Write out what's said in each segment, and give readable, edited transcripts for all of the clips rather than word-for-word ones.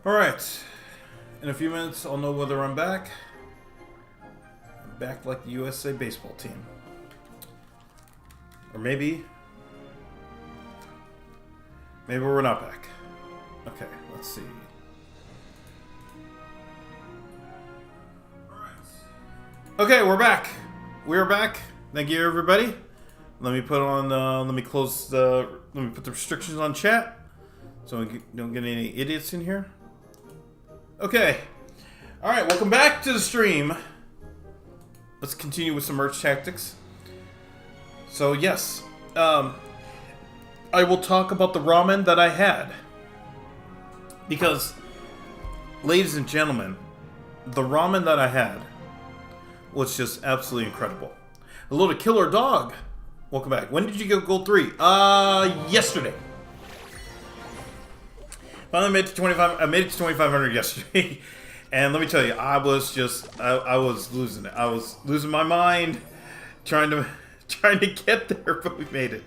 Alright. In a few minutes, I'll know whether I'm back. I'm back like the USA baseball team. Or maybe we're not back. Okay, let's see. Okay, we're back. We're back. Thank you, everybody. Let me put on. Let me put the restrictions on chat, so we don't get any idiots in here. Okay. All right. Welcome back to the stream. Let's continue with some merch tactics. So yes, I will talk about the ramen that I had because, ladies and gentlemen, the ramen that I had was just absolutely incredible. A little killer dog. Welcome back. When did you get gold 3? Yesterday. Finally made it to 25. I made it to 2,500 yesterday, and let me tell you, I was losing it. I was losing my mind, trying to get there, but we made it.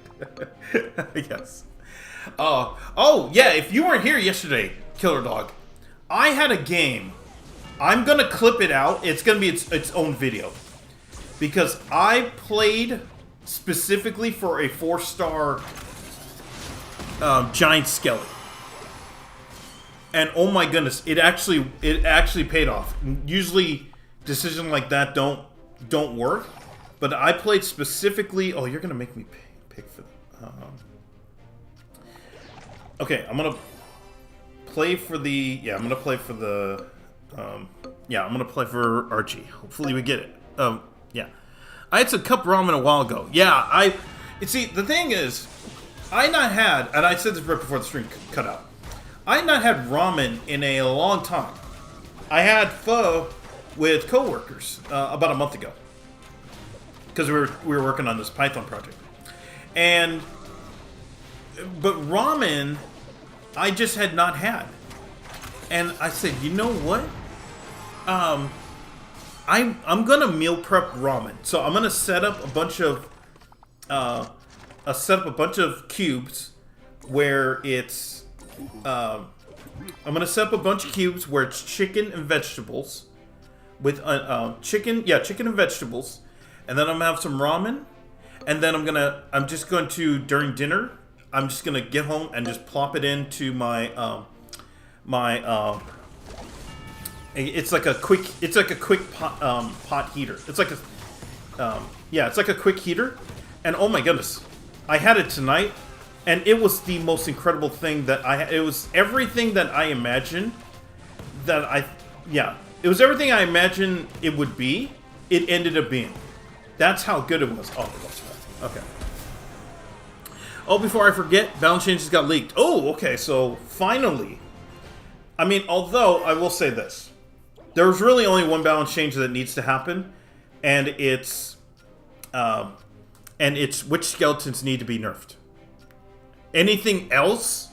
Yes. Oh yeah. If you weren't here yesterday, killer dog, I had a game. I'm gonna clip it out. It's gonna be its own video because I played specifically for a 4-star giant skeleton, and oh my goodness, it actually paid off. Usually, decisions like that don't work, but I played specifically. Oh, you're gonna make me pick for. Okay, I'm gonna play for the. Yeah, I'm gonna play for the. Yeah, I'm gonna play for Archie. Hopefully we get it. Yeah. I had some cup ramen a while ago. Yeah, you see, the thing is, I not had, and I said this right before the stream cut out, I not had ramen in a long time. I had pho with coworkers about a month ago because we were working on this Python project, but ramen I just had not had, and I said, you know what? I'm gonna meal prep ramen. So I'm gonna set up a bunch of cubes where it's I'm gonna set up a bunch of cubes where it's chicken and vegetables with chicken and vegetables, and then I'm gonna have some ramen, and then I'm just going to during dinner I'm just gonna get home and just plop it into my It's like a quick pot heater. It's like it's like a quick heater, and oh my goodness, I had it tonight, and it was the most incredible thing that it was everything that I imagined it was everything I imagined it would be. It ended up being. That's how good it was. Oh, that's right. Okay. Oh, before I forget, balance changes got leaked. Oh, okay. So finally, I mean, although I will say this. There's really only one balance change that needs to happen, and it's which skeletons need to be nerfed. Anything else,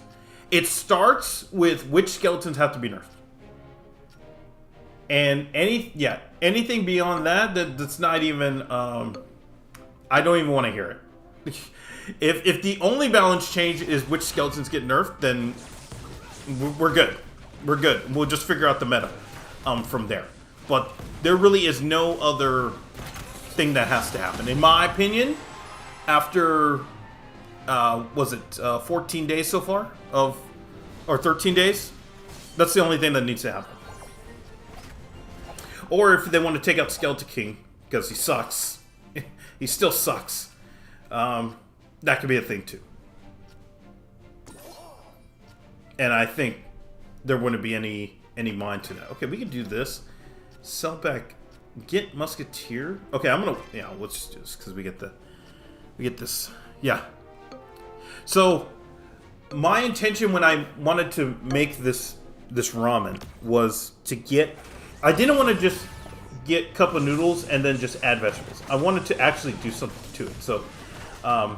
it starts with which skeletons have to be nerfed, and anything beyond that's not even. I don't even want to hear it. If the only balance change is which skeletons get nerfed, then we're good. We're good. We'll just figure out the meta. From there, but there really is no other thing that has to happen, in my opinion. After 14 days so far or 13 days, that's the only thing that needs to happen. Or if they want to take out Skeleton King because he sucks, he still sucks. That could be a thing too, and I think there wouldn't be any mind to that. Okay, we can do this. Sell back. Get Musketeer. Okay, let's just do this because we get this. Yeah. So my intention when I wanted to make this ramen was to get. I didn't want to just get cup of noodles and then just add vegetables. I wanted to actually do something to it. So I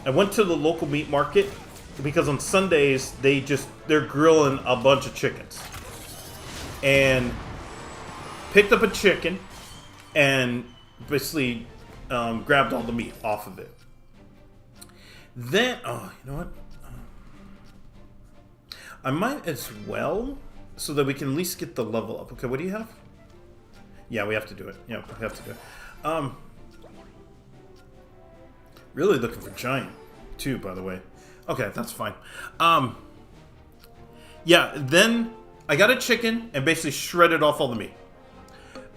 went to the local meat market because on Sundays they're grilling a bunch of chickens. And picked up a chicken and basically grabbed all the meat off of it. Then, you know what? I might as well so that we can at least get the level up. Okay, what do you have? Yeah, we have to do it. Yeah, we have to do it. Really looking for giant, too, by the way. Okay, that's fine. Yeah, then I got a chicken and basically shredded off all the meat.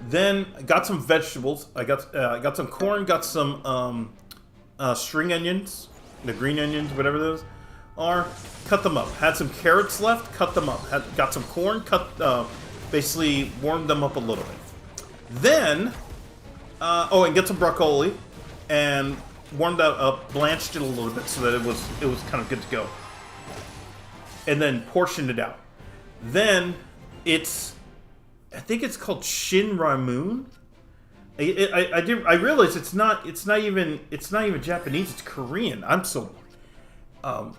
Then I got some vegetables. I got some corn, got some string onions, the green onions, whatever those are. Cut them up. Had some carrots left, cut them up. Got some corn, basically warmed them up a little bit. Then, and get some broccoli and warmed that up, blanched it a little bit so that it was kind of good to go. And then portioned it out. Then I think it's called Shin Ramen. I realize it's not even Japanese. It's Korean. I'm so.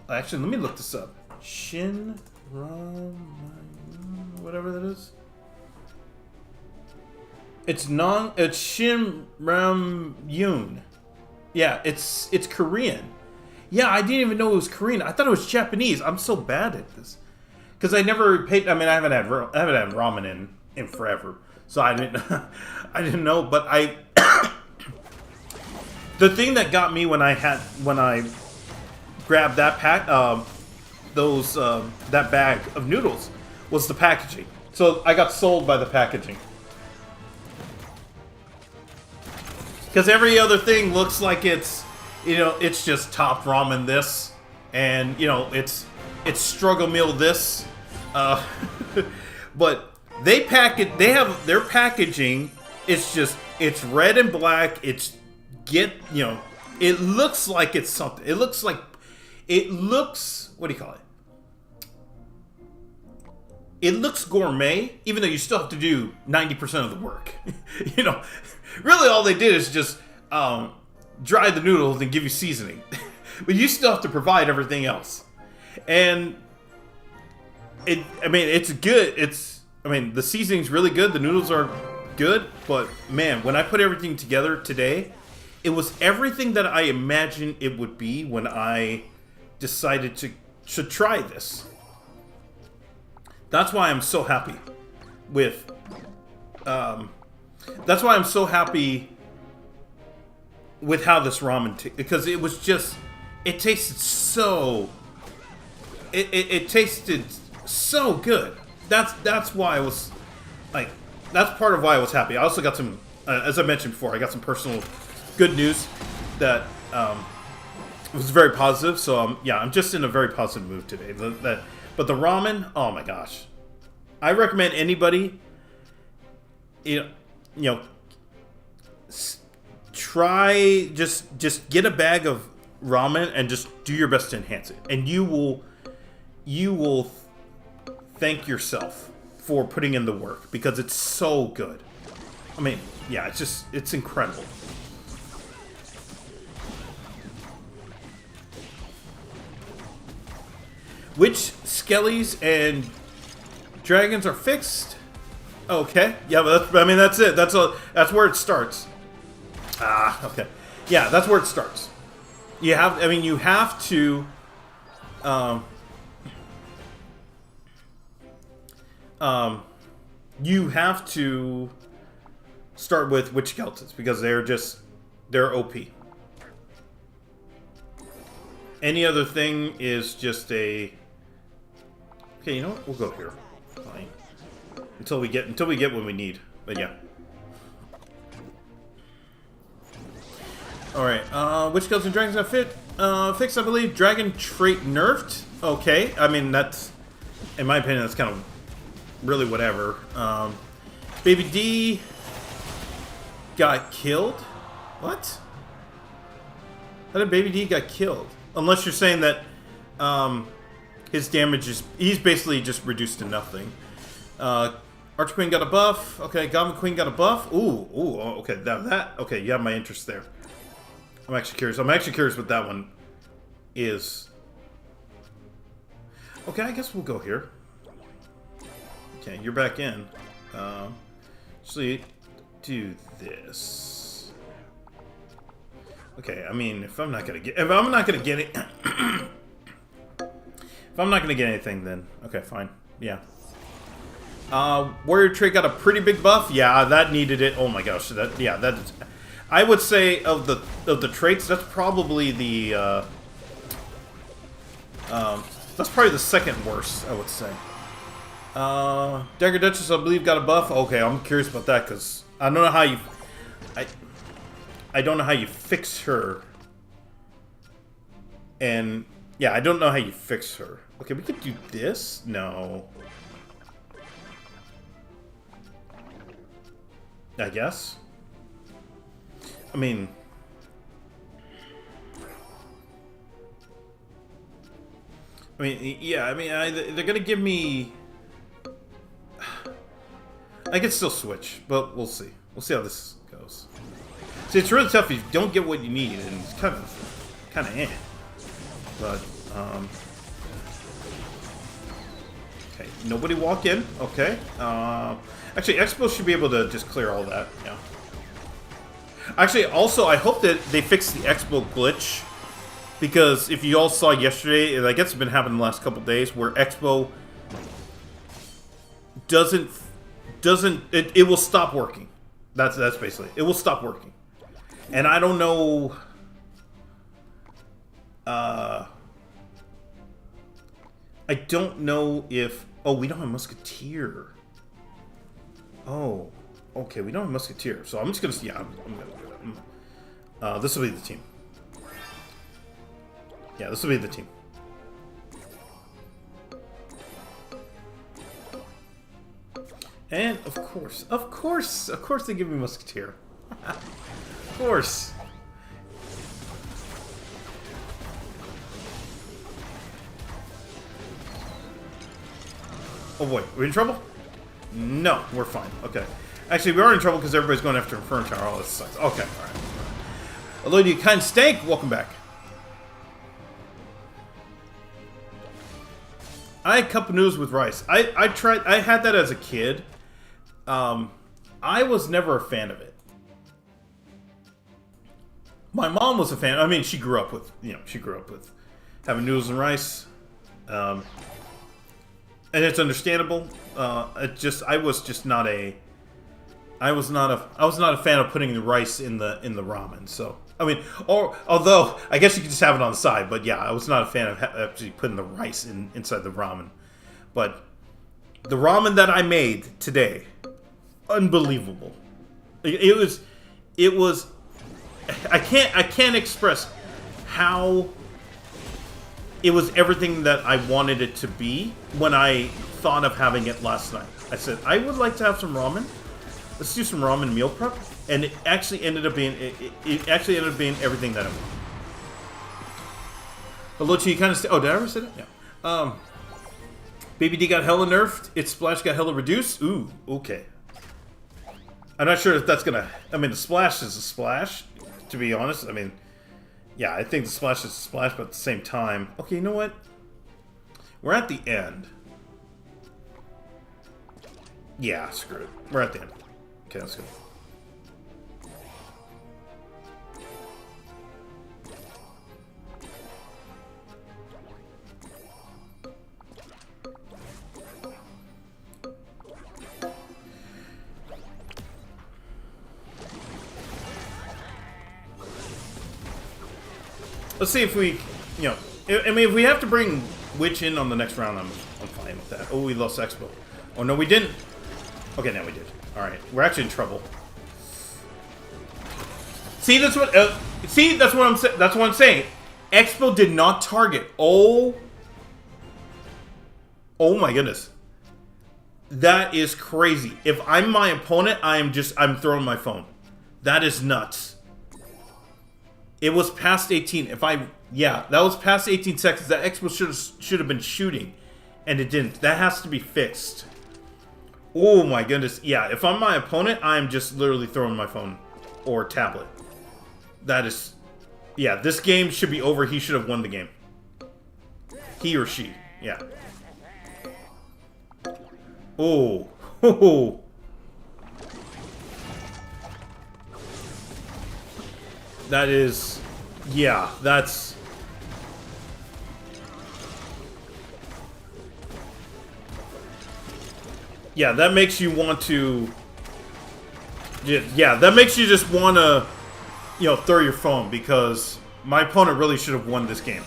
Actually, let me look this up. Shin Ramen, whatever that is. It's Shin Ramyun. Yeah, it's Korean. Yeah, I didn't even know it was Korean. I thought it was Japanese. I'm so bad at this because I never paid. I mean, I haven't had ramen in forever, so I didn't know. But the thing that got me when I grabbed that that bag of noodles was the packaging. So I got sold by the packaging. Because every other thing looks like it's just top ramen this, and it's struggle meal this, but they have their packaging. It's red and black. It looks like it's something. It looks what do you call it? It looks gourmet, even though you still have to do 90% of the work. Really all they did is just dry the noodles and give you seasoning. But you still have to provide everything else. And it's good. The seasoning's really good. The noodles are good. But man, when I put everything together today, it was everything that I imagined it would be when I decided to try this. That's why I'm so happy with that's why I'm so happy with how this ramen because it was just it tasted so it tasted so good. That's why I was like that's part of why I was happy. I also got some as I mentioned before, I got some personal good news that was very positive. So I'm just in a very positive mood today. But the ramen, oh my gosh, I recommend anybody try just get a bag of ramen and just do your best to enhance it, and you will thank yourself for putting in the work because it's so good. I mean, yeah, it's incredible. Which skellies and dragons are fixed? Okay, yeah, but that's it. That's where it starts. Okay, yeah, that's where it starts. You have to. You have to start with witch skeletons because they're OP. Any other thing is just a. Okay, you know what? We'll go here. Fine. Until we get what we need. But yeah. Alright, which skeleton dragons got fixed, I believe. Dragon trait nerfed. Okay. I mean that's in my opinion that's kind of really whatever. Baby D got killed? What? How did Baby D got killed? Unless you're saying that his damage is... He's basically just reduced to nothing. Archqueen got a buff. Okay, Goblin Queen got a buff. Ooh, okay. That okay, you have my interest there. I'm actually curious. What that one is. Okay, I guess we'll go here. Okay, you're back in. Actually, do this. Okay, I mean, if I'm not gonna get anything, then okay, fine. Yeah. Warrior trait got a pretty big buff. Yeah, that needed it. Oh my gosh, that yeah, that is, I would say of the traits, that's probably the that's probably the second worst, I would say. Dagger Duchess, I believe, got a buff. Okay, I'm curious about that because I don't know how you I don't know how you fix her. And yeah, I don't know how you fix her. Okay, we could do this? No. I guess. I mean, yeah. I mean, they're gonna give me. I can still switch, but we'll see. We'll see how this goes. See, it's really tough if you don't get what you need, and it's kind of eh. But okay, nobody walk in. Okay. Actually, Expo should be able to just clear all that. Yeah. Actually, also, I hope that they fix the Expo glitch. Because if you all saw yesterday, and I guess it's been happening the last couple days, where Expo it will stop working. That's basically it will stop working. And I don't know. I don't know if. Oh, we don't have Musketeer. Oh, okay, we don't have Musketeer. So I'm just gonna. Yeah, I'm gonna do it. This will be the team. Yeah, this will be the team. And of course they give me Musketeer. Of course. Oh boy, we in trouble? No, we're fine. Okay. Actually, we are in trouble because everybody's going after Inferno Tower. Oh, this sucks. Okay, alright. Hello, you kind stank. Welcome back. I had cup of noodles with rice. I tried. I had that as a kid. I was never a fan of it. My mom was a fan. I mean, she grew up with, she grew up with having noodles and rice, and it's understandable. I was not a fan of putting the rice in the ramen. So I mean, although I guess you could just have it on the side, but yeah, I was not a fan of actually putting the rice inside the ramen. But the ramen that I made today, unbelievable. It was. I can't express how it was everything that I wanted it to be when I thought of having it last night. I said I would like to have some ramen. Let's do some ramen meal prep, and it actually ended up being everything that I wanted. Hello, you kind of. Oh, did I ever say that? Yeah. Baby D got hella nerfed. Its splash got hella reduced. Ooh, okay. I'm not sure if that's gonna. I mean, the splash is a splash. To be honest, I mean, yeah, I think the splash is a splash, but at the same time, okay, you know what? We're at the end. Yeah, screw it. We're at the end. Okay, let's go. Let's see if we, I mean, if we have to bring Witch in on the next round, I'm fine with that. Oh, we lost Expo. Oh, no, we didn't. Okay, now we did. All right, we're actually in trouble. See, that's what. That's what I'm saying. That's what I'm saying. Expo did not target. Oh my goodness. That is crazy. If I'm my opponent, I'm throwing my phone. That is nuts. It was past 18. Yeah, that was past 18 seconds. That Expo should have been shooting, and it didn't. That has to be fixed. Oh my goodness. Yeah, if I'm my opponent, I'm just literally throwing my phone or tablet. That is, yeah, this game should be over. He should have won the game. He or she. Yeah. Oh. That is, yeah, that's... Yeah, that makes you want to... Yeah, that makes you just want to, you know, throw your phone, because my opponent really should have won this game.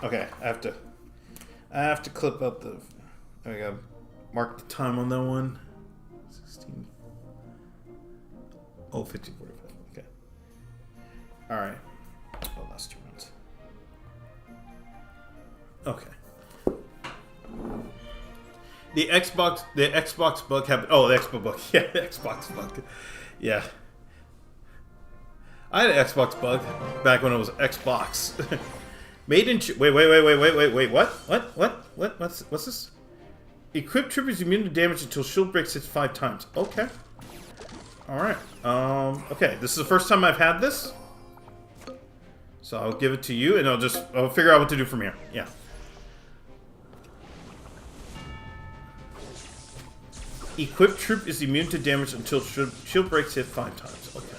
Okay, I have to clip out the... I gotta mark the time on that one. 16. Oh, 15:45. Okay. Alright. Oh, last 2 rounds. Okay. The Xbox bug happened. Oh, the Xbox bug. Yeah, the Xbox bug. Yeah. I had an Xbox bug back when it was Xbox. Made in... Wait. What? What's this? Equipped troop is immune to damage until shield breaks hits 5 times. Okay. Alright. Okay, this is the first time I've had this. So I'll give it to you, and I'll figure out what to do from here. Yeah. Equipped troop is immune to damage until shield breaks hit 5 times. Okay.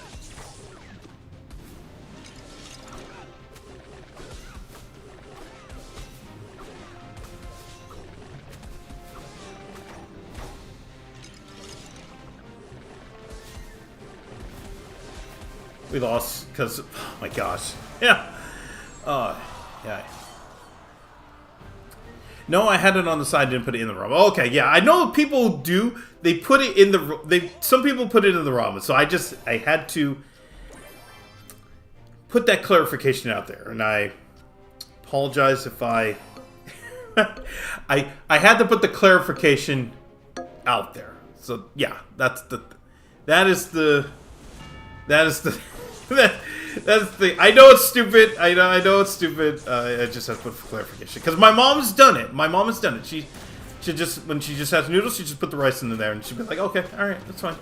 We lost because, oh my gosh. Yeah. Yeah. No, I had it on the side, didn't put it in the ramen. Okay, yeah, I know people do. They put it in the... Some people put it in the ramen, so I had to put that clarification out there. And I apologize if I... I had to put the clarification out there. So, yeah, that's the... I know it's stupid. I know it's stupid. I just have to put for clarification because my mom's done it. My mom has done it. She just, when she just has noodles, she just put the rice in there, and she'd be like, "Okay, all right, that's fine."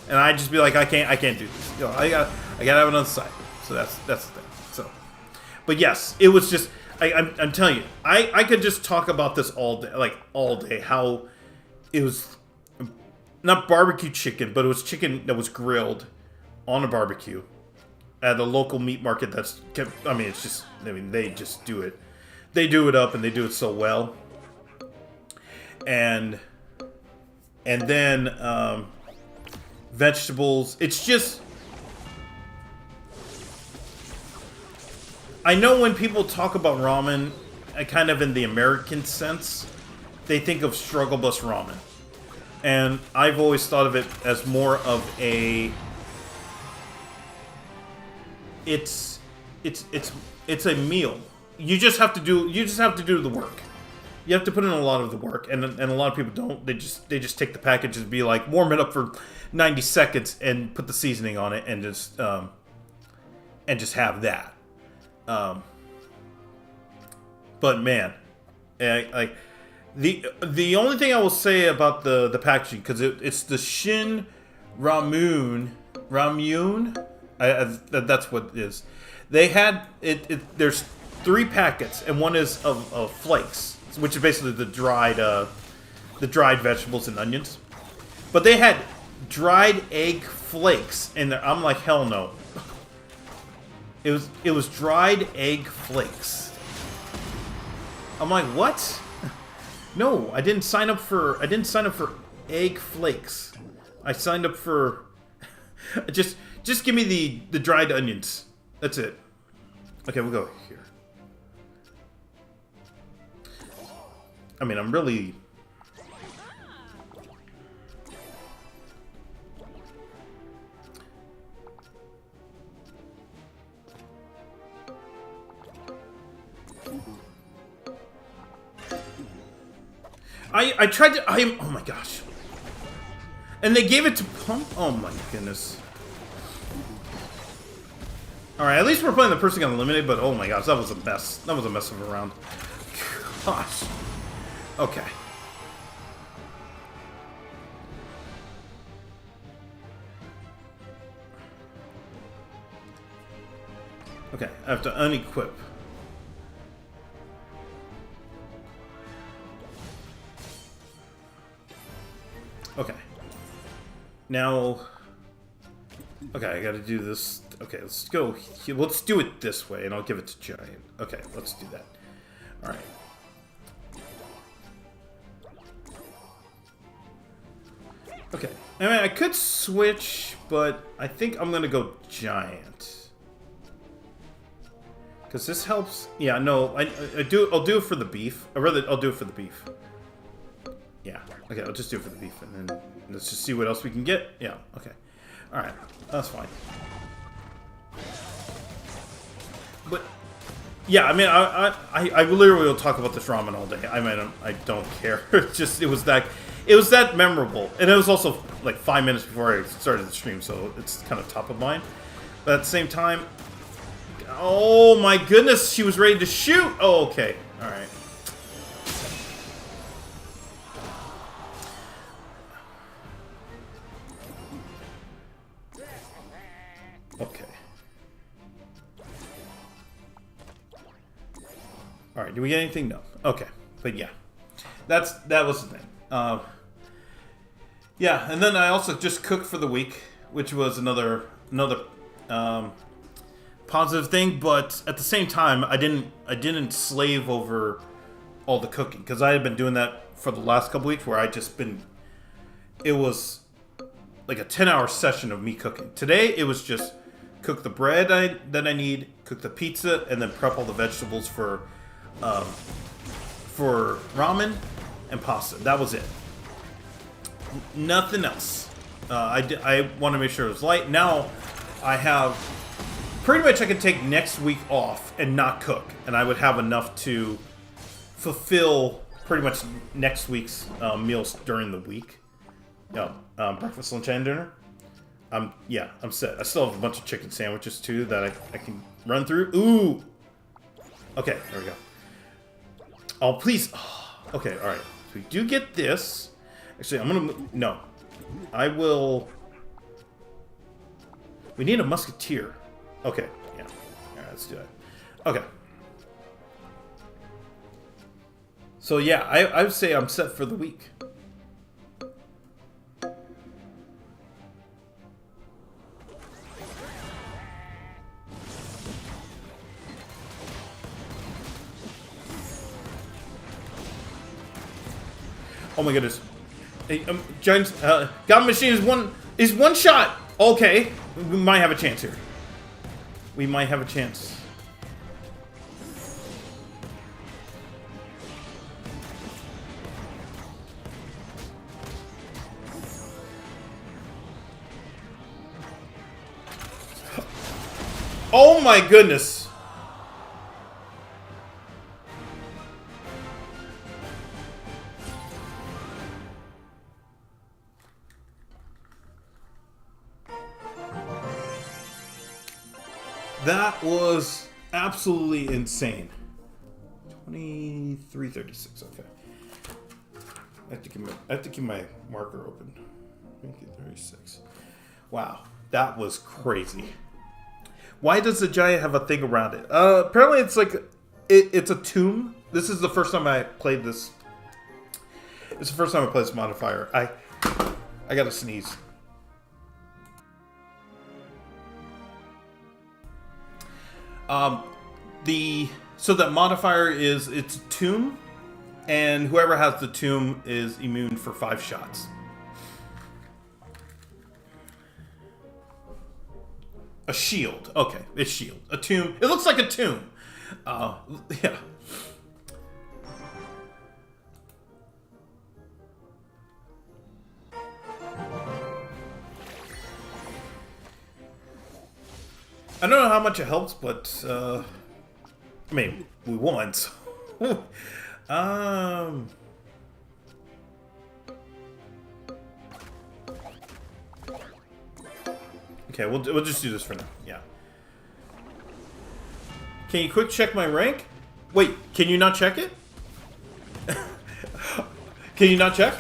And I'd just be like, "I can't do this. You know, I gotta have it on the side." So that's the thing. So, but yes, it was just. I'm telling you, I could just talk about this all day, like all day. How it was not barbecue chicken, but it was chicken that was grilled on a barbecue at a local meat market that's kept, I mean, it's just, I mean, they just do it. They do it up, and they do it so well. And then vegetables. It's just, I know when people talk about ramen, kind of in the American sense, they think of struggle bus ramen. And I've always thought of it as more of a... It's a meal. You just have to do the work. You have to put in a lot of the work, and a lot of people don't. They just take the package and be like, warm it up for 90 seconds and put the seasoning on it, and just have that. But man, like the only thing I will say about the packaging, because it's the Shin Ramune. That's what it is. They had it. There's 3 packets, and one is of flakes, which is basically the dried vegetables and onions. But they had dried egg flakes, and I'm like, hell no. It was dried egg flakes. I'm like, what? No, I didn't sign up for egg flakes. I signed up for Just give me the dried onions. That's it. Okay, we'll go here. I mean, I'm really... I tried to... oh my gosh. And they gave it to Pump? Oh my goodness. Alright, at least we're playing the person got eliminated, but oh my gosh, that was a mess. That was a mess of a round. Gosh. Okay. Okay, I have to unequip. Okay. Now... Okay, I gotta do this. Okay, let's go. Let's do it this way, and I'll give it to Giant. Okay, let's do that. Alright. Okay. I mean, I could switch, but I think I'm gonna go Giant. Because this helps. Yeah, no, I'll do it for the beef. I'll do it for the beef. Yeah. Okay, I'll just do it for the beef, and then let's just see what else we can get. Yeah. Okay. All right. That's fine. But yeah, I mean, I literally will talk about this ramen all day. I mean, I don't care. It was that memorable, and it was also like 5 minutes before I started the stream, so it's kind of top of mind. But at the same time, oh my goodness, she was ready to shoot. Oh, okay. All right. Okay. All right. Do we get anything? No. Okay. But yeah, that was the thing. Yeah, and then I also just cooked for the week, which was another positive thing. But at the same time, I didn't slave over all the cooking, because I had been doing that for the last couple weeks, where it was like a 10-hour session of me cooking. Today it was just cook the bread that I need, cook the pizza, and then prep all the vegetables for ramen and pasta. That was it. Nothing else. I want to make sure it was light. Now I have pretty much, I can take next week off and not cook, and I would have enough to fulfill pretty much next week's meals during the week. Yeah, breakfast, lunch, and dinner. I'm set. I still have a bunch of chicken sandwiches too that I can run through. Ooh. Okay, there we go. Oh, please. Oh, okay, all right. So we do get this. Actually, I'm gonna no. I will. We need a musketeer. Okay, yeah. All right, let's do that. Okay. So yeah, I would say I'm set for the week. Oh my goodness. Hey, Giants, God Machine is one shot. Okay, we might have a chance here. We might have a chance. Oh my goodness. That was absolutely insane. 23:36. Okay. I have to keep my marker open. 23:36. Wow, that was crazy. Why does the giant have a thing around it? Apparently, it's like it's a tomb. This is the first time I played this. It's the first time I played this modifier. I gotta sneeze. So that modifier is, it's a tomb, and whoever has the tomb is immune for 5 shots. A shield. Okay, it's shield. A tomb. It looks like a tomb. Yeah. I don't know how much it helps, but I mean, we won. So. Okay, we'll just do this for now. Yeah. Can you quick check my rank? Wait, can you not check it? Can you not check?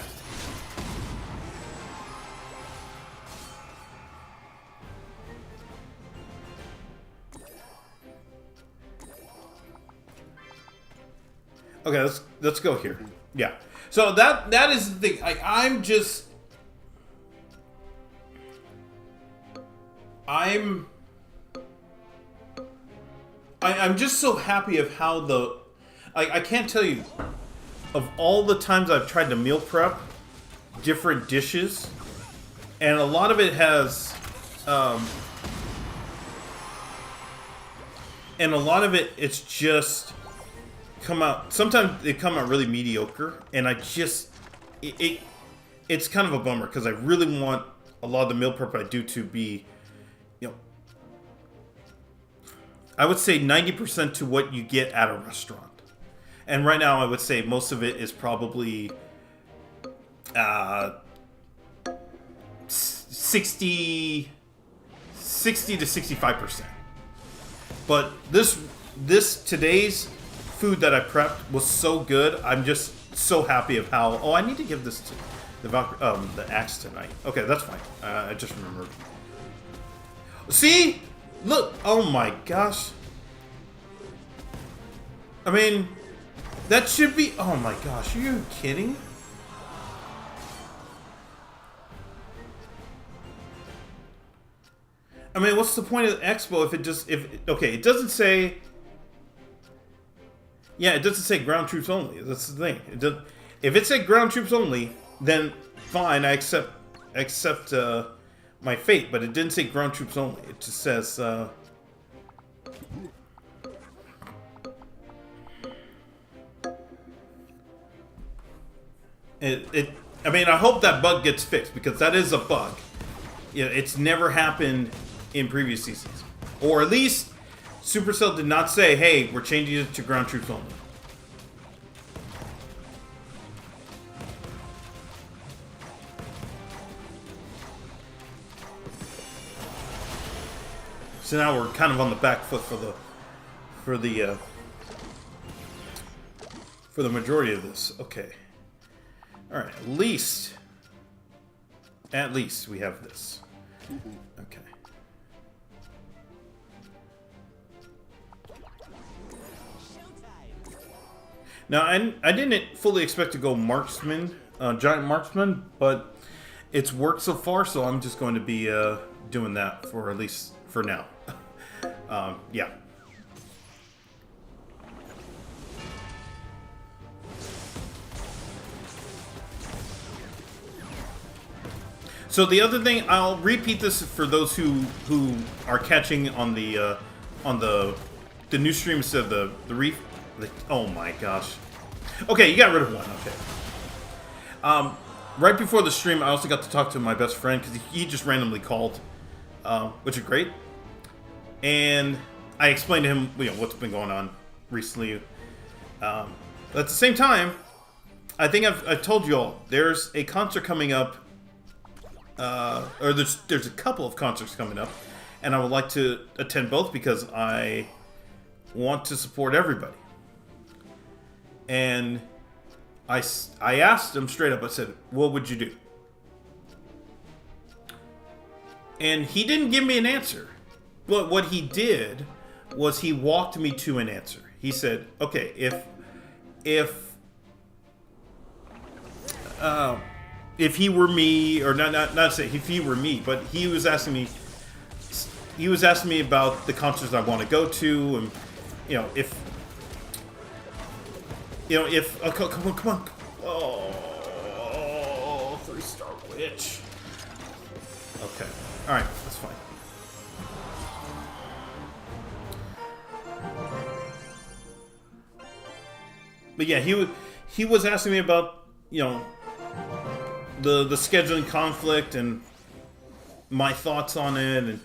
Okay, let's go here. Yeah. So that is the thing. Like, I'm just I'm just so happy of how the I can't tell you of all the times I've tried to meal prep different dishes, and a lot of it has and a lot of it's just come out. Sometimes they come out really mediocre, and I just it's kind of a bummer because I really want a lot of the meal prep I do to be, you know, I would say 90% to what you get at a restaurant. And right now I would say most of it is probably 60 to 65%. But this today's food that I prepped was so good. I'm just so happy of how. Oh, I need to give this to the axe tonight. Okay, that's fine. I just remembered. See, look. Oh my gosh. I mean, that should be. Oh my gosh, are you kidding? I mean, what's the point of the expo if it just okay? It doesn't say. Yeah, it doesn't say ground troops only. That's the thing. It does, if it said ground troops only, then fine. I accept my fate. But it didn't say ground troops only. It just says. I mean, I hope that bug gets fixed because that is a bug. You know, it's never happened in previous seasons, or at least Supercell did not say, "Hey, we're changing it to ground troops only." So now we're kind of on the back foot for the majority of this. Okay. All right. At least we have this. Okay. Now, I didn't fully expect to go marksman, giant marksman, but it's worked so far, so I'm just going to be doing that for at least for now. Yeah. So the other thing, I'll repeat this for those who are catching on the new stream instead of the reef. Oh my gosh. Okay, you got rid of one. Okay. Right before the stream, I also got to talk to my best friend because he just randomly called, which is great. And I explained to him, what's been going on recently. But at the same time, I think I've told you all there's a concert coming up, or there's a couple of concerts coming up, and I would like to attend both because I want to support everybody. And I asked him straight up. I said, "What would you do?" And he didn't give me an answer. But what he did was he walked me to an answer. He said, "Okay, if he were me, or not say if he were me, but he was asking me about the concerts I want to go to, and if oh, come on, oh, 3-star witch. Okay, all right, that's fine." But yeah, he was asking me about the scheduling conflict and my thoughts on it, and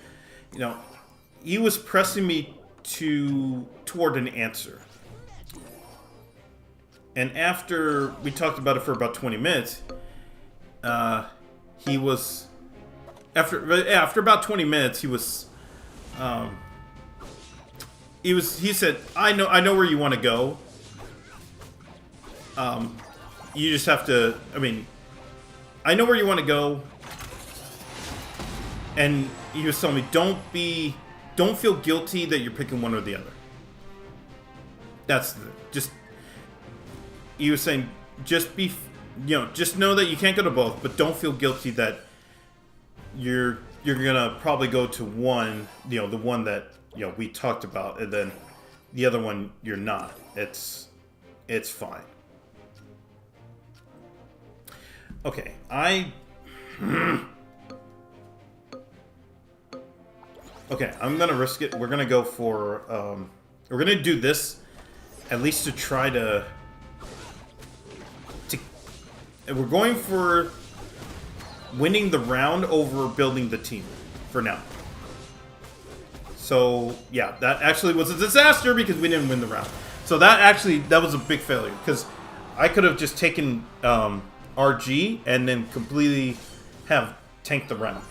he was pressing me toward an answer. And after we talked about it for about 20 minutes, he was after about 20 minutes he said, I know where you want to go. You just have to, I know where you want to go. And he was telling me, don't feel guilty that you're picking one or the other. He was saying, just know that you can't go to both, but don't feel guilty that you're you're gonna probably go to one, you know, the one that, you know, we talked about, and then the other one you're not. It's fine. Okay, okay, I'm gonna risk it. We're gonna go for we're gonna do this at least to try to we're going for winning the round over building the team for now. So yeah, that actually was a disaster because we didn't win the round. So that was a big failure because I could have just taken RG and then completely have tanked the round.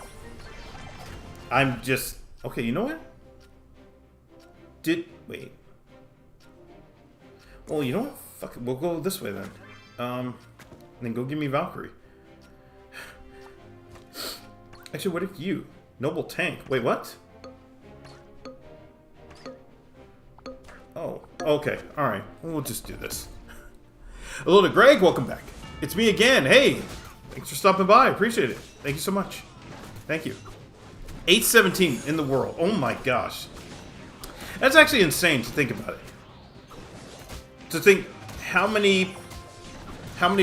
I'm just okay. You know what? Wait? Well, you know what? Fuck it. We'll go this way then. Then go give me Valkyrie. Actually, what if you? Noble tank. Wait, what? Oh, okay. Alright. We'll just do this. Hello to Greg. Welcome back. It's me again. Hey. Thanks for stopping by. Appreciate it. Thank you so much. Thank you. 817 in the world. Oh my gosh. That's actually insane to think about it. To think how many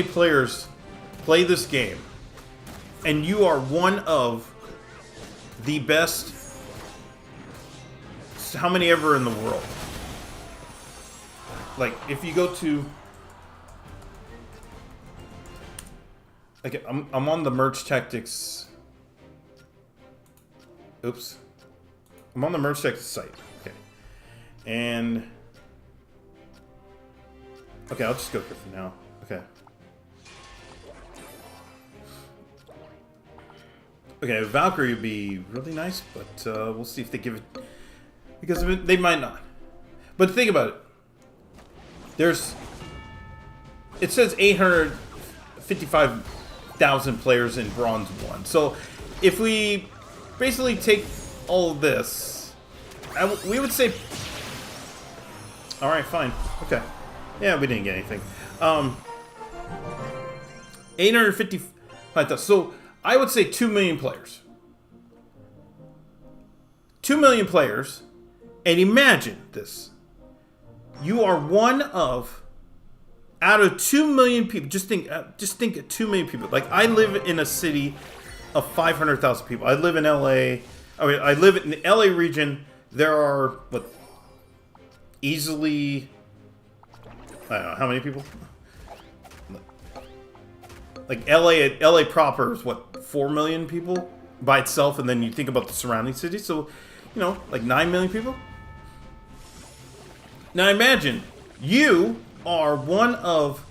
players play this game, and you are one of the best, how many ever in the world. Like, if you go to, like, I'm on the merge tactics. Oops. I'm on the merge tactics site. Okay. And okay, I'll just go here for now. Okay. Okay, Valkyrie would be really nice, but we'll see if they give it, because of it, they might not. But think about it. It says 855,000 players in Bronze 1. So if we basically take all of this, we would say, all right, fine, okay. Yeah, we didn't get anything. 855,000. So I would say 2 million players. 2 million players, and imagine this. You are one of, out of 2 million people, just think of 2 million people. Like, I live in a city of 500,000 people. I live in LA. I mean, I live in the LA region. There are, what, easily, I don't know, how many people? Like, LA proper is, what, 4 million people by itself, and then you think about the surrounding cities, so, you know, like 9 million people? Now imagine, you are one of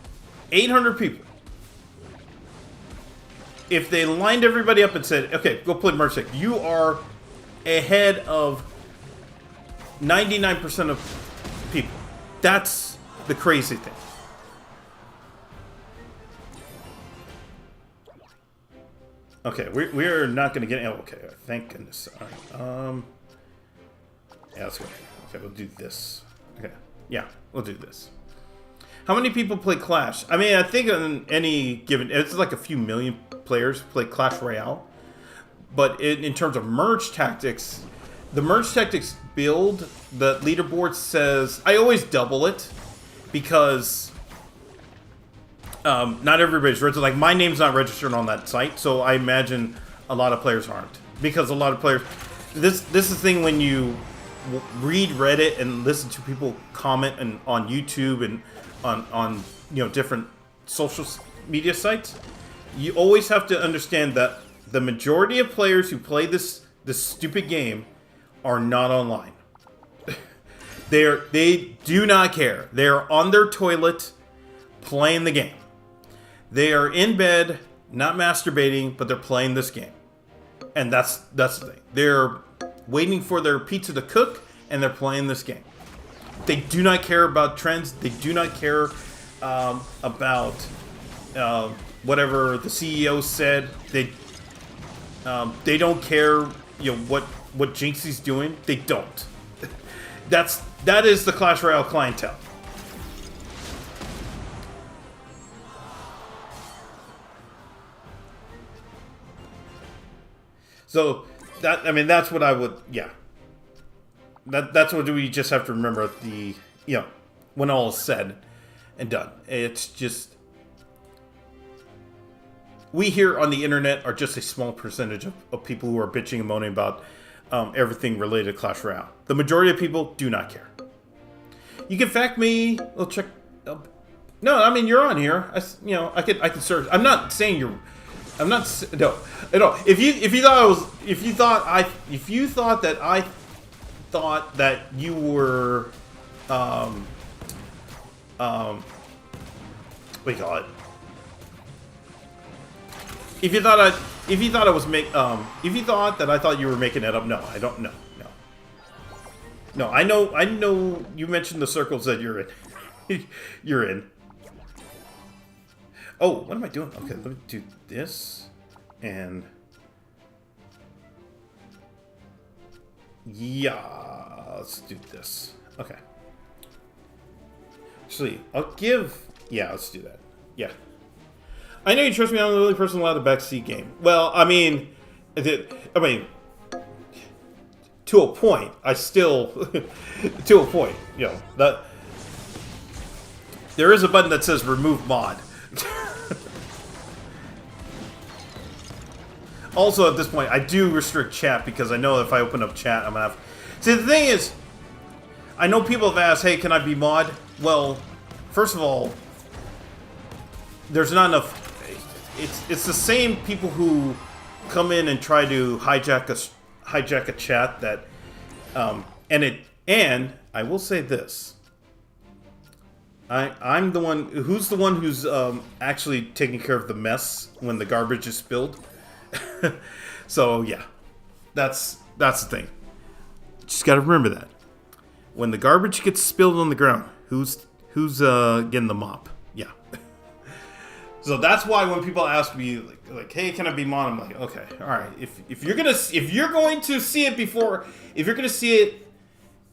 800 people. If they lined everybody up and said, okay, go play Merc Tech, you are ahead of 99% of people. That's the crazy thing. Okay, we're not going to get... Oh, okay, thank goodness. All right, yeah, let's go. Okay, we'll do this. Okay, yeah, we'll do this. How many people play Clash? I mean, I think on any given... It's like a few million players play Clash Royale. But in terms of merge tactics, the merge tactics build, the leaderboard says... I always double it because... not everybody's registered. Like, my name's not registered on that site, so I imagine a lot of players aren't. Because a lot of players... This is the thing when you read Reddit and listen to people comment on YouTube and on you know, different social media sites. You always have to understand that the majority of players who play this stupid game are not online. They do not care. They are on their toilet playing the game. They are in bed, not masturbating, but they're playing this game. And that's the thing. They're waiting for their pizza to cook, and they're playing this game. They do not care about trends. They do not care about whatever the CEO said. They don't care, you know, what Jinxie's doing. They don't. That is the Clash Royale clientele. So I mean, that's what I would. Yeah. That's what we just have to remember at the, when all is said and done. It's just, we here on the internet are just a small percentage of people who are bitching and moaning about everything related to Clash Royale. The majority of people do not care. You can fact me. I'll check. No, I mean, you're on here. I can search. I'm not saying you're. I'm not. No. If you thought that you were what do you call it? If you thought that I thought you were making it up, no, I don't. No. I know. You mentioned the circles that you're in. You're in. Oh, what am I doing? Okay, let me do this, and yeah, let's do this. Okay. Actually, let's do that. Yeah. I know you trust me. I'm the only person allowed to backseat game. Well, I mean, to a point. I still, to a point. That there is a button that says remove mod. Also, at this point, I do restrict chat because I know if I open up chat, I'm gonna have. See, the thing is, I know people have asked, "Hey, can I be mod?" Well, first of all, there's not enough. It's the same people who come in and try to hijack a chat that, and I will say this. I'm the one who's actually taking care of the mess when the garbage is spilled. So yeah, that's the thing. Just gotta remember that when the garbage gets spilled on the ground, who's getting the mop? Yeah. So that's why when people ask me like, hey, can I be mod? I'm like, okay, all right. If you're going to see it before, if you're gonna see it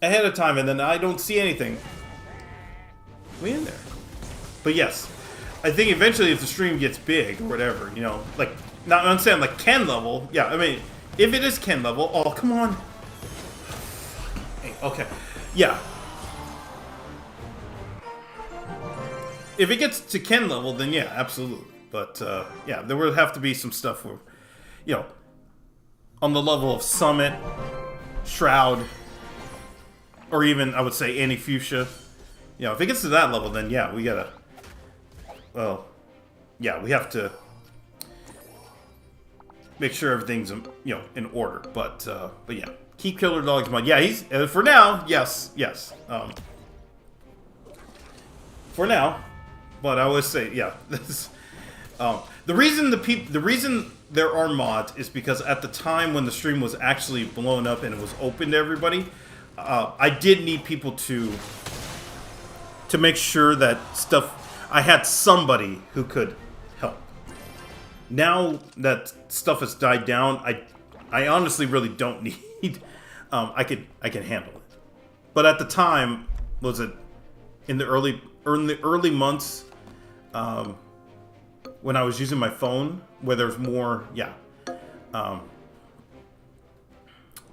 ahead of time, and then I don't see anything, we in there. But yes, I think eventually if the stream gets big or whatever, like. Not I'm saying like Ken level. Yeah, I mean, if it is Ken level, oh come on. Okay, yeah. If it gets to Ken level, then yeah, absolutely. But yeah, there would have to be some stuff where, on the level of Summit, Shroud, or even I would say Anti-Fuchsia. If it gets to that level, then yeah, we gotta. Well, yeah, we have to. Make sure everything's in order, but yeah, keep Killer Dogs mod. Yeah, he's for now. Yes. For now, but I always say yeah. This the reason there are mods is because at the time when the stream was actually blown up and it was open to everybody, I did need people to make sure that I had somebody who could help. Now that stuff has died down, I honestly really don't need. I can handle it. But at the time, was it in the early months when I was using my phone, where there's more, yeah.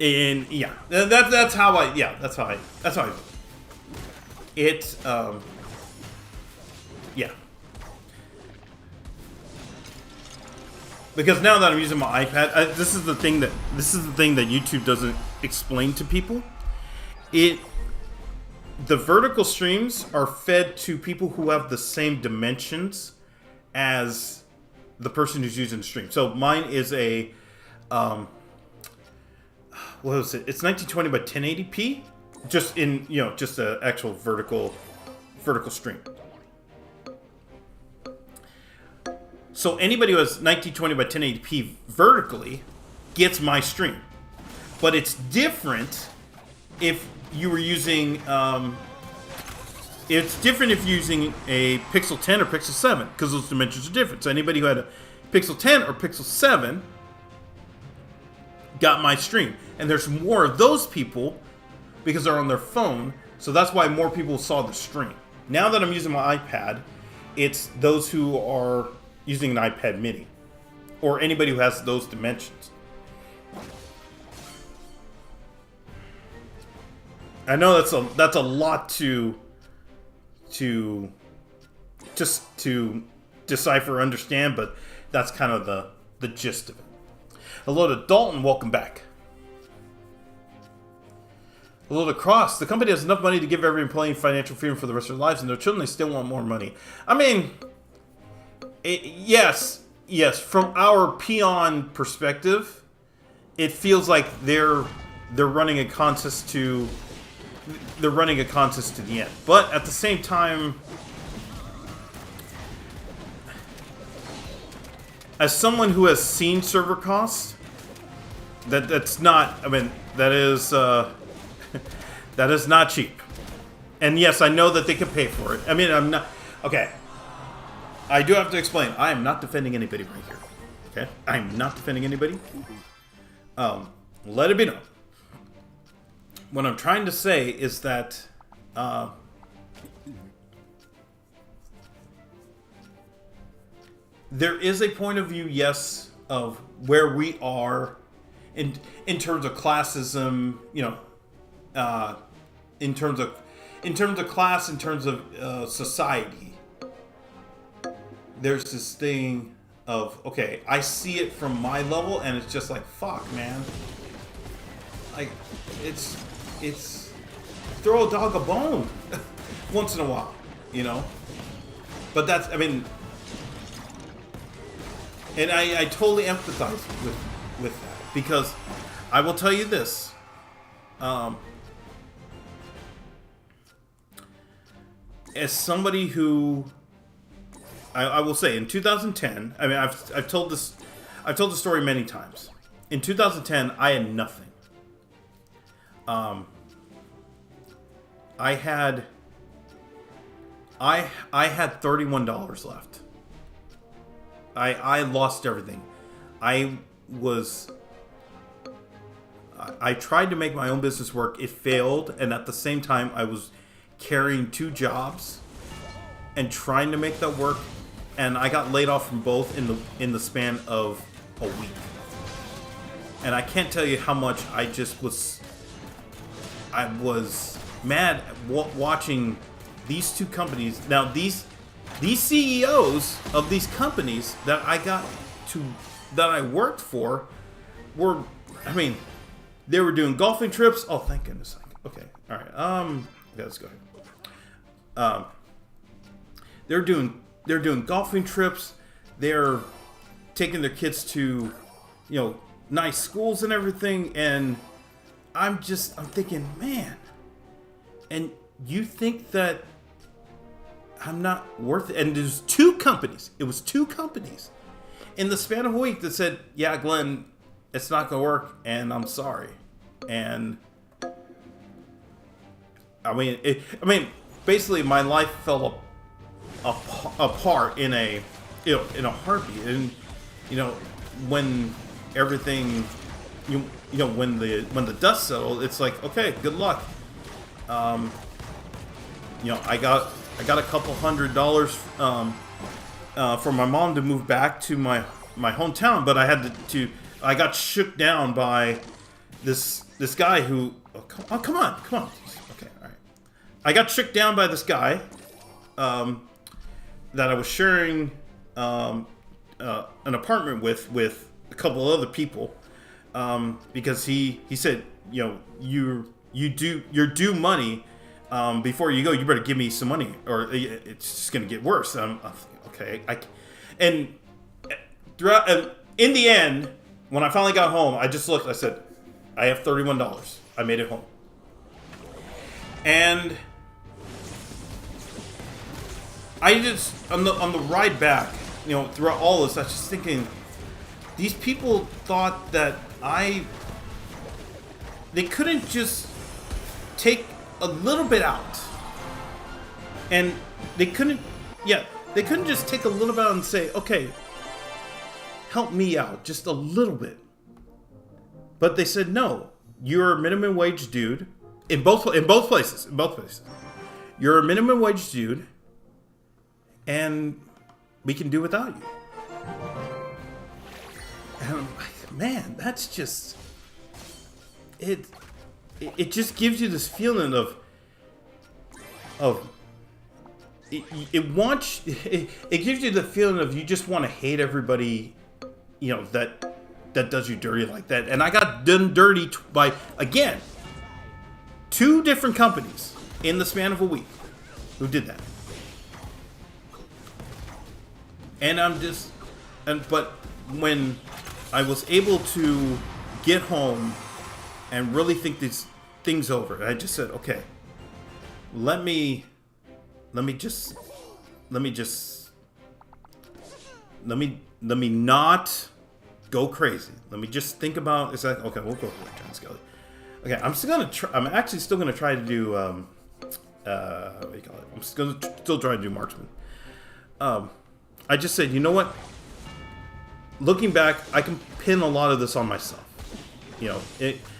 And yeah, that's how I it yeah. Because now that I'm using my iPad, this is the thing that YouTube doesn't explain to people. The vertical streams are fed to people who have the same dimensions as the person who's using the stream. So mine is a what was it? It's 1920 by 1080p, just in just an actual vertical stream. So anybody who has 1920 by 1080p vertically gets my stream. But it's different if you were using... it's different if you're using a Pixel 10 or Pixel 7, because those dimensions are different. So anybody who had a Pixel 10 or Pixel 7 got my stream. And there's more of those people because they're on their phone, so that's why more people saw the stream. Now that I'm using my iPad, it's those who are using an iPad mini, or anybody who has those dimensions. I know that's a lot to just to decipher, understand, but that's kind of the gist of it. Hello to Dalton, welcome back. Hello to Cross. The company has enough money to give every employee financial freedom for the rest of their lives, and their children, they still want more money. I mean, yes. From our peon perspective, it feels like they're running a contest to the end. But at the same time, as someone who has seen server costs, that's not. I mean, that is. That is not cheap. And yes, I know that they can pay for it. I mean, I'm not... Okay. I do have to explain. I am not defending anybody right here. Okay? I am not defending anybody. Let it be known. What I'm trying to say is that... there is a point of view, yes, of where we are in terms of classism, you know... in terms of class, in terms of society, there's this thing of, okay, I see it from my level, and it's just like, fuck, man. Like, it's throw a dog a bone once in a while, you know. But that's, I mean, and I totally empathize with that, because I will tell you this. As somebody who, I will say, in 2010, I mean, I've told the story many times. In 2010, I had nothing. I had $31 left. I lost everything. I tried to make my own business work. It failed, and at the same time, I was carrying 2 jobs and trying to make that work, and I got laid off from both in the span of a week. And I can't tell you how much I was mad watching these 2 companies. Now these CEOs of these companies that I worked for were, I mean, they were doing golfing trips. Oh, thank goodness. Okay, all right. Yeah, let's go ahead. They're doing golfing trips. They're taking their kids to, you know, nice schools and everything. And I'm thinking, man. And you think that I'm not worth it? And there's 2 companies. It was 2 companies in the span of a week that said, "Yeah, Glenn, it's not gonna work, and I'm sorry." And I mean, basically, my life fell apart in a heartbeat. And you know, when everything, you know, when the dust settled, it's like, okay, good luck. You know, I got a couple $100 for my mom to move back to my hometown, but I had to I got shook down by this guy who, come on. Okay, all right. I got shook down by this guy that I was sharing an apartment with a couple of other people, because he said, you know, you're due money. Before you go, you better give me some money, or it's just gonna get worse. Okay. And throughout, in the end, when I finally got home, I just looked. I said, I have $31. I made it home. And I just, on the ride back, you know, throughout all this, I was just thinking, these people thought that they couldn't just take a little bit out, and they couldn't just take a little bit out and say, okay, help me out just a little bit. But they said, no, you're a minimum wage dude in both places. You're a minimum wage dude, and we can do without you. And I'm like, man, that's just it. it just gives you this feeling of it gives you the feeling of you just want to hate everybody, you know, that does you dirty like that. And I got done dirty by, again, 2 different companies in the span of a week who did that. And but when I was able to get home and really think these things over, I just said, okay, let me not go crazy. Let me just think about, it's like, okay, we'll go for John Skelly. Okay, I'm actually still gonna try to do what do you call it? I'm still trying to do marksman. I just said, you know what? Looking back, I can pin a lot of this on myself. You know,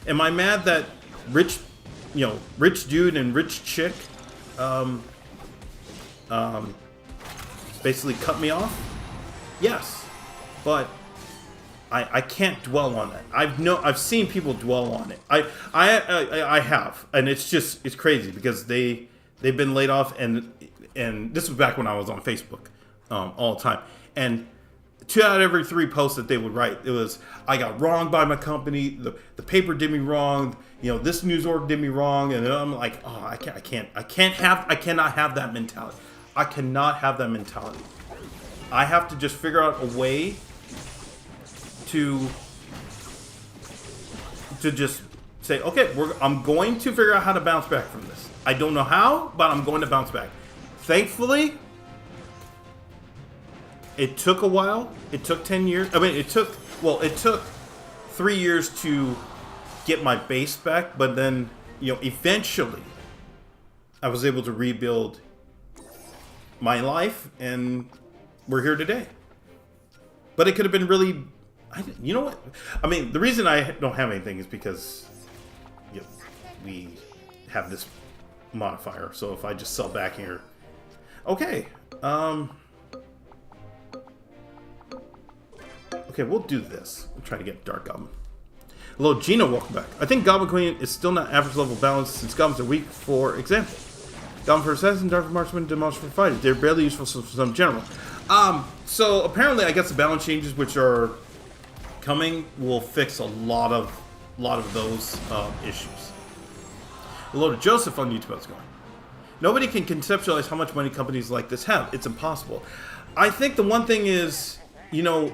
am I mad that rich dude and rich chick basically cut me off? Yes, but I can't dwell on that. I've seen people dwell on it. I have, and it's crazy because they've been laid off, and this was back when I was on Facebook all the time, and 2 out of every 3 posts that they would write, it was, I got wronged by my company, the paper did me wrong, you know, this news org did me wrong, and I'm like, oh, I cannot have that mentality. I cannot have that mentality. I have to just figure out a way to just say, okay, I'm going to figure out how to bounce back from this. I don't know how, but I'm going to bounce back. Thankfully, it took a while. It took 10 years. I mean, it took 3 years to get my base back, but then, you know, eventually I was able to rebuild my life, and we're here today. But it could have been really, you know what? I mean, the reason I don't have anything is because, you know, we have this modifier. So if I just sell back here, okay. Okay, we'll do this. We'll try to get Dark Goblin. Hello, Gina, welcome back. I think Goblin Queen is still not average level balanced since Goblins are weak, for example. Goblin for Assassin, Dark for Marksman, Demolish for Fighting. They're barely useful for some general. So apparently I guess the balance changes which are coming will fix a lot of those issues. Hello to Joseph on YouTube, how's it going? Nobody can conceptualize how much money companies like this have. It's impossible. I think the one thing is, you know,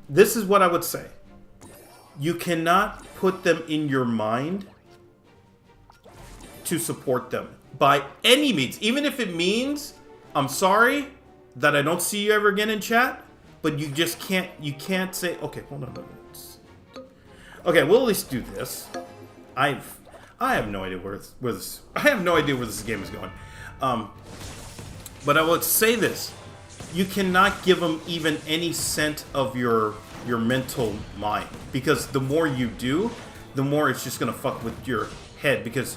this is what I would say. You cannot put them in your mind to support them by any means. Even if it means, I'm sorry that I don't see you ever again in chat, but you just can't, say, okay, hold on. Okay, we'll at least do this. I have no idea where this game is going. But I would say this. You cannot give them even any scent of your mental mind, because the more you do, the more it's just gonna fuck with your head, because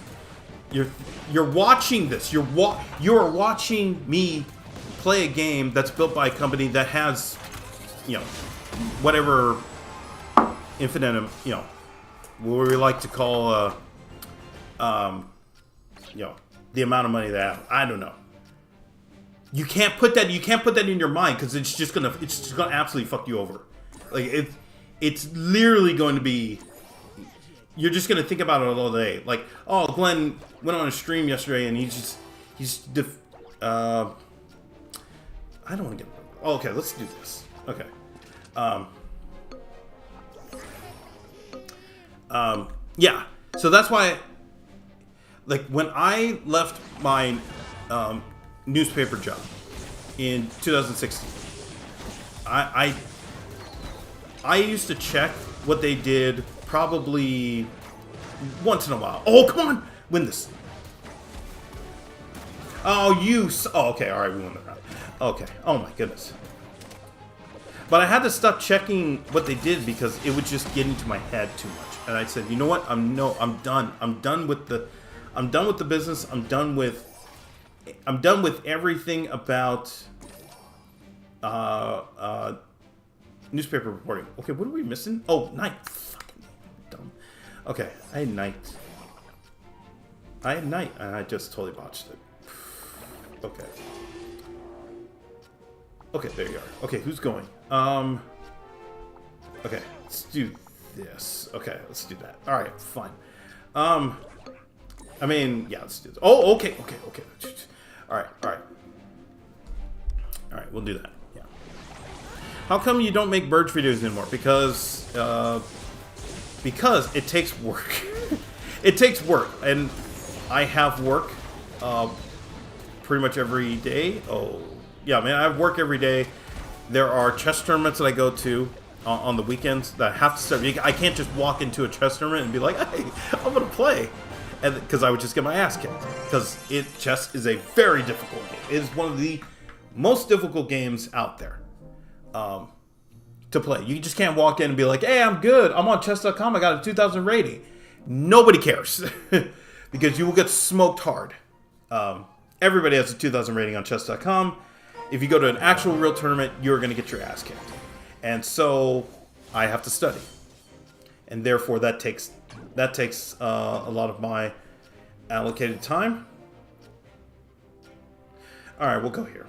you're watching this. You are watching me play a game that's built by a company that has, you know, whatever infinite, you know, what we like to call, you know, the amount of money they have. I don't know. You can't put that in your mind, because it's just gonna absolutely fuck you over. Like it's literally going to be, you're just gonna think about it all day. Like, oh, Glenn went on a stream yesterday and I don't want to get. Oh, okay, let's do this. Okay. Yeah. So that's why, like, when I left my newspaper job in 2016, I used to check what they did probably once in a while. Oh, come on, win this. Oh, okay, all right, we won the round. Okay, oh my goodness. But I had to stop checking what they did because it would just get into my head too much. And I said, you know what? I'm done. I'm done with the business. I'm done with everything about Newspaper reporting. Okay, what are we missing? Oh, night. Fucking dumb. Okay, I had night. And I just totally botched it. Okay. Okay, there you are. Okay, who's going? Okay, let's do this. Okay, let's do that. All right, fine. I mean, yeah, let's do this. Oh, okay. All right, we'll do that. Yeah. How come you don't make Burge videos anymore? Because it takes work. It takes work, and I have work pretty much every day. Oh, yeah, man, I have work every day. There are chess tournaments that I go to on the weekends that I have to start. I can't just walk into a chess tournament and be like, hey, I'm going to play. Because I would just get my ass kicked. Because chess is a very difficult game. It is one of the most difficult games out there to play. You just can't walk in and be like, hey, I'm good. I'm on chess.com. I got a 2,000 rating. Nobody cares. Because you will get smoked hard. Everybody has a 2,000 rating on chess.com. If you go to an actual real tournament, you're going to get your ass kicked. And so I have to study. And therefore that takes a lot of my allocated time. Alright, we'll go here.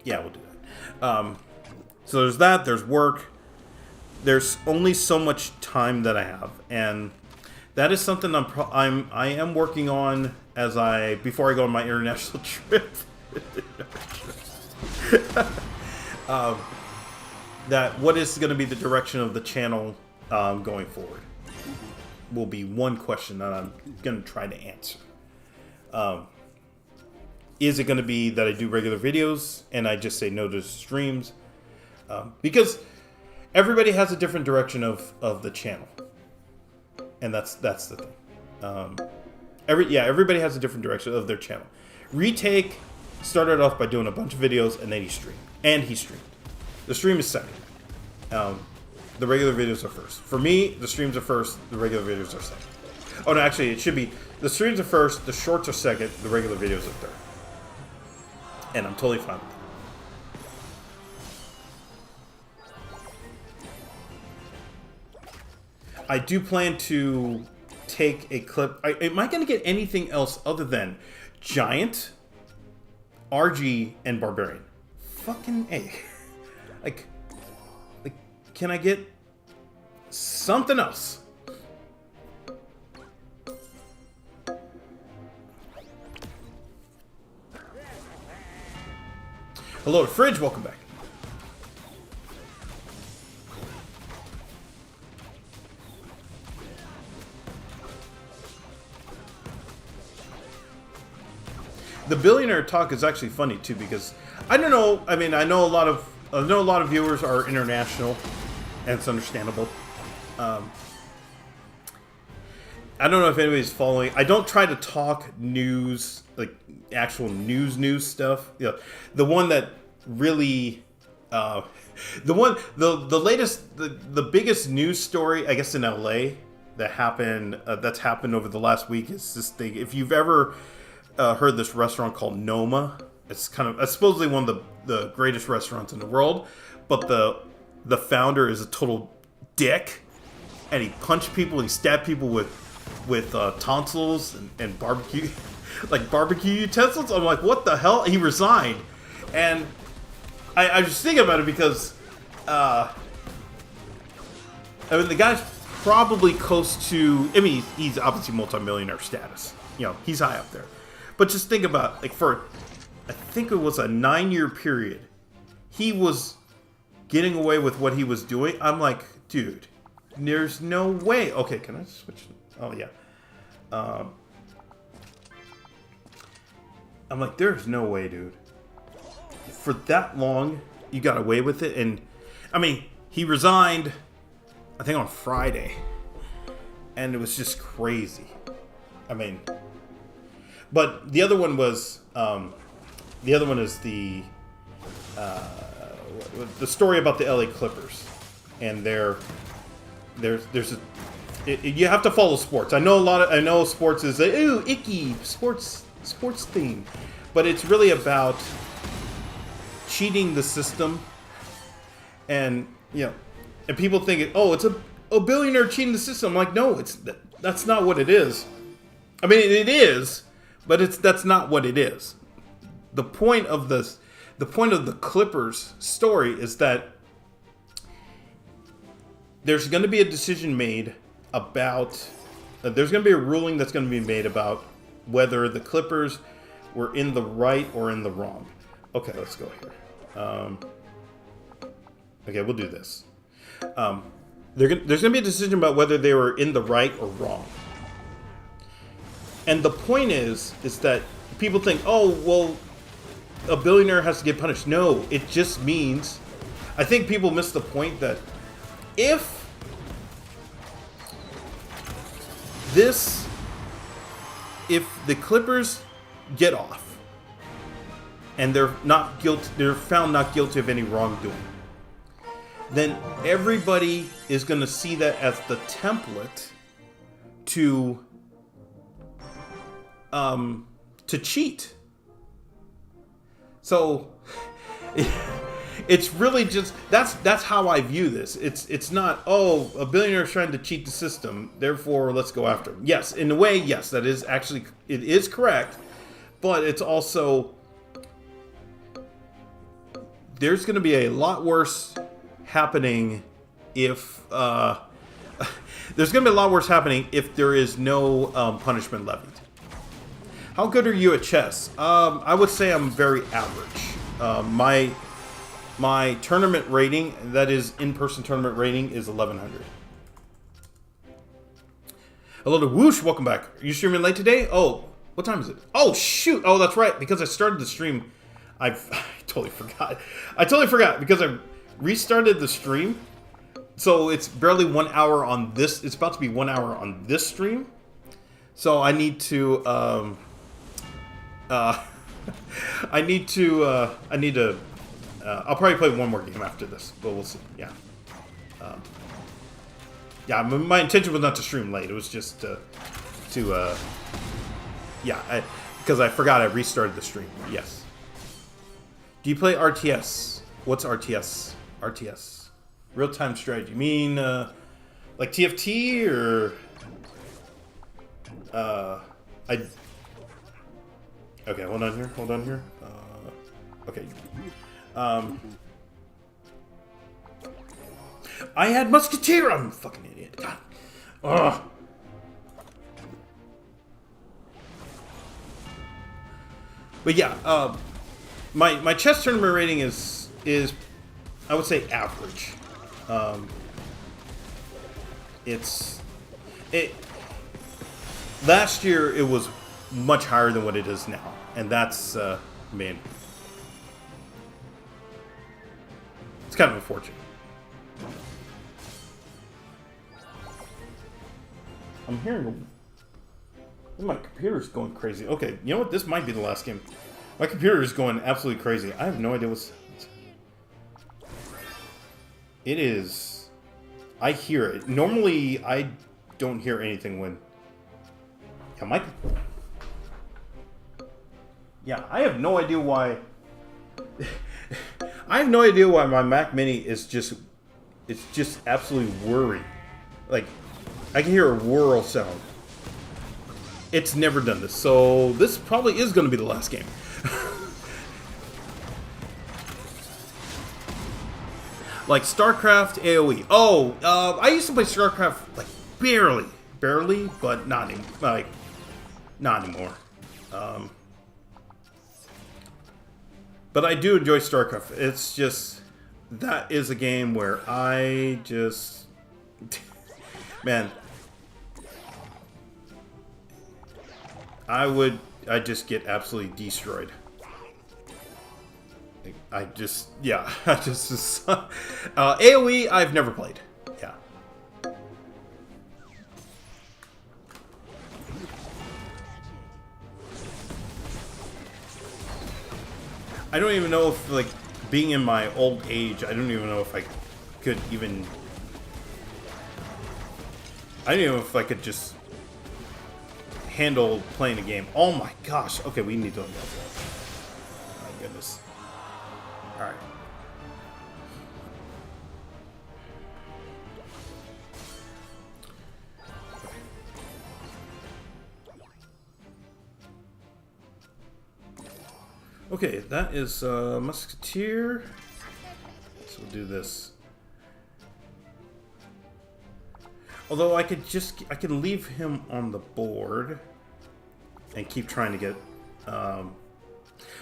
Yeah, we'll do that. So there's that, there's work. There's only so much time that I have. And that is something I am working on before I go on my international trip. That what is going to be the direction of the channel going forward will be one question that I'm going to try to answer. Is it going to be that I do regular videos and I just say no to streams? Because everybody has a different direction of the channel, and that's the thing. Everybody has a different direction of their channel. Retake started off by doing a bunch of videos and then he streamed. The stream is second. The regular videos are first. For me, the streams are first, the regular videos are second. Oh no, actually it should be the streams are first, the shorts are second, the regular videos are third. And I'm totally fine with that. I do plan to take a clip. Am I going to get anything else other than Giant, RG, and Barbarian? Fucking A. Like, can I get something else? Hello to Fridge, welcome back. The billionaire talk is actually funny too, because I don't know. I mean, I know a lot of viewers are international, and it's understandable. I don't know if anybody's following. I don't try to talk news, like actual news stuff. You know, the one that really, the latest, the biggest news story, I guess, in LA that's happened over the last week is this thing. If you've ever heard this restaurant called Noma, it's supposedly one of the greatest restaurants in the world, but the founder is a total dick, and he punched people and he stabbed people with tonsils and barbecue utensils. I'm like, what the hell? He resigned, and I was just thinking about it because I mean, the guy's probably close to. I mean, he's obviously multi-millionaire status. You know, he's high up there. But just think about, like, I think it was a 9-year period, he was getting away with what he was doing. I'm like, dude, there's no way. Okay, can I switch? Oh, yeah. I'm like, there's no way, dude. For that long, you got away with it. And, I mean, he resigned, I think, on Friday. And it was just crazy. I mean... But the other one was, the other one is the story about the LA Clippers, and you have to follow sports. I know sports is ooh icky sports theme, but it's really about cheating the system, and and people think, oh, it's a billionaire cheating the system. I'm like, no, that's not what it is. I mean, it is, but that's not what it is. The point of the Clippers story is that there's going to be a decision made about. There's going to be a ruling that's going to be made about whether the Clippers were in the right or in the wrong. Okay, let's go here. Okay, we'll do this. There's going to be a decision about whether they were in the right or wrong. And the point is that people think, oh, well, a billionaire has to get punished. No, it just means, I think people miss the point that if the Clippers get off and they're found not guilty of any wrongdoing, then everybody is going to see that as the template to cheat. So it's really just that's how I view this. It's not, oh, a billionaire is trying to cheat the system, therefore let's go after him. Yes, in a way, yes, that is actually, it is correct, but it's also, there's going to be a lot worse happening if there's going to be a lot worse happening if there is no punishment levied. How good are you at chess? I would say I'm very average. My tournament rating, that is in-person tournament rating, is 1100. Hello to Whoosh, welcome back. Are you streaming late today? Oh, what time is it? Oh, shoot. Oh, that's right. Because I started the stream, I totally forgot. I totally forgot because I restarted the stream. So it's barely 1 hour on this. It's about to be 1 hour on this stream. So I need to, I'll probably play one more game after this, but we'll see. Yeah. Yeah, my intention was not to stream late. It was just because I forgot I restarted the stream. Yes. Do you play RTS? What's RTS? RTS. Real-time strategy. You mean, like TFT or... Okay, hold on here. Okay. I had Musketeer! I'm a fucking idiot. God. Ugh. But yeah, my chess tournament rating is I would say average. Last year it was much higher than what it is now, and that's man, it's kind of unfortunate. I'm hearing my computer's going crazy. Okay, you know what? This might be the last game. My computer is going absolutely crazy. I have no idea what's... It is... I hear it. Normally, I don't hear anything when... Yeah, Yeah, I have no idea why... I have no idea why my Mac Mini is just... It's just absolutely whirring. Like, I can hear a whirl sound. It's never done this, so this probably is going to be the last game. Like StarCraft AoE. Oh, I used to play StarCraft like barely, but not anymore. But I do enjoy StarCraft. It's just that is a game where I just man. I just get absolutely destroyed. AoE, I've never played. Yeah. I don't even know if, like, being in my old age, I don't even know if I could even... I don't even know if I could just handle playing a game. Oh my gosh. Okay, we need to... Oh my goodness. All right. Okay, that is Musketeer. So we'll do this. Although I can leave him on the board and keep trying to get. I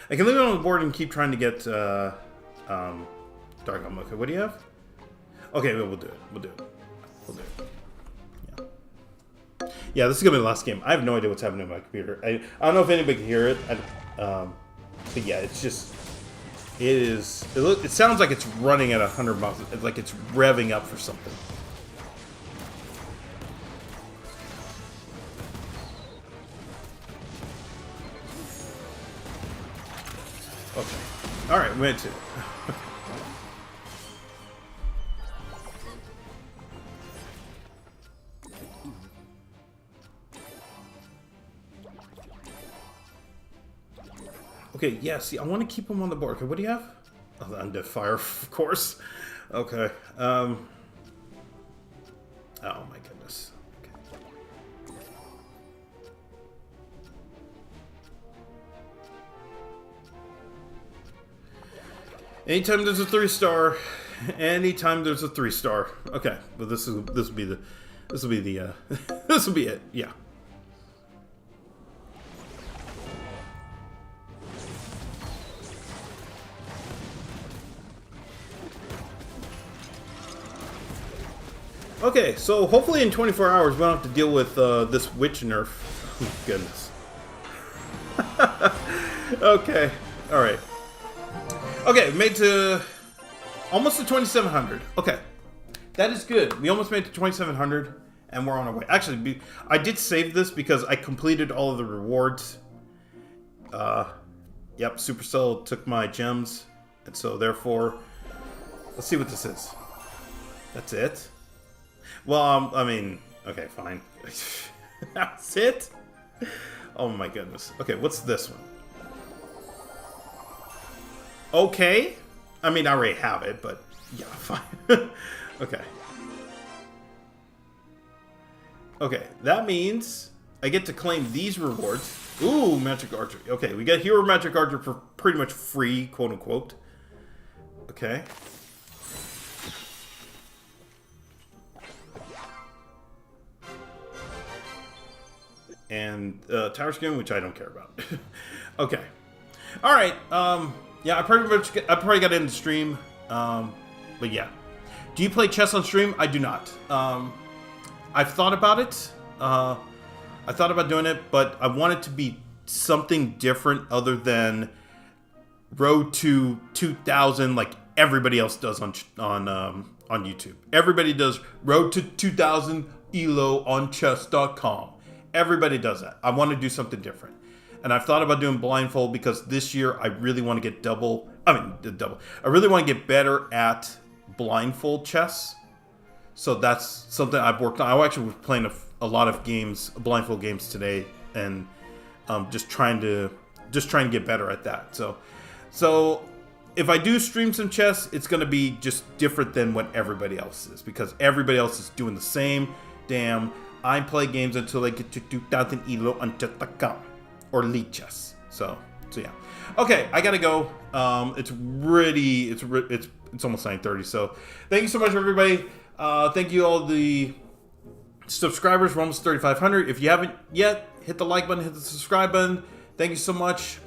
can leave him on the board and keep trying to get Dark Elm. Okay, what do you have? Okay, we'll do it. We'll do it. We'll do it. Yeah. Yeah, this is gonna be the last game. I have no idea what's happening to my computer. I don't know if anybody can hear it. But yeah, it's just, it sounds like it's running at 100 miles. It's like it's revving up for something. Okay. All right, we made 2. Okay, yeah, see, I want to keep him on the board. Okay, what do you have? Oh, the undead fire, of course. Okay. Oh, my goodness. Okay. Anytime there's a 3-star, anytime there's a 3-star. Okay, but this will be it. Yeah. Okay, so hopefully in 24 hours we don't have to deal with this witch nerf. Oh, goodness. Okay, alright. Okay, made to almost to 2,700. Okay, that is good. We almost made to 2,700 and we're on our way. Actually, I did save this because I completed all of the rewards. Yep, Supercell took my gems. And so therefore, let's see what this is. That's it? Well, I mean, okay, fine. That's it? Oh my goodness. Okay, what's this one? Okay. I mean, I already have it, but yeah, fine. Okay. Okay, that means I get to claim these rewards. Ooh, Magic Archer. Okay, we get Hero Magic Archer for pretty much free, quote unquote. Okay. And Tower Skin, which I don't care about. Okay. All right. Yeah, I probably got into stream. But yeah. Do you play chess on stream? I do not. I've thought about it. I thought about doing it, but I want it to be something different other than Road to 2000 like everybody else does on YouTube. Everybody does Road to 2000 ELO on chess.com. Everybody does that. I want to do something different. And I've thought about doing blindfold because this year I really want to get I really want to get better at blindfold chess. So that's something I've worked on. I actually was playing a lot of games, blindfold games today, and just trying to get better at that. So if I do stream some chess, it's going to be just different than what everybody else is because everybody else is doing the same damn I play games until I get to 2000 ELO on chess.com or League Chess. So yeah. Okay, I gotta go. It's almost 9:30. So thank you so much, everybody. Thank you all the subscribers. We're almost 3,500. If you haven't yet, hit the like button, hit the subscribe button. Thank you so much.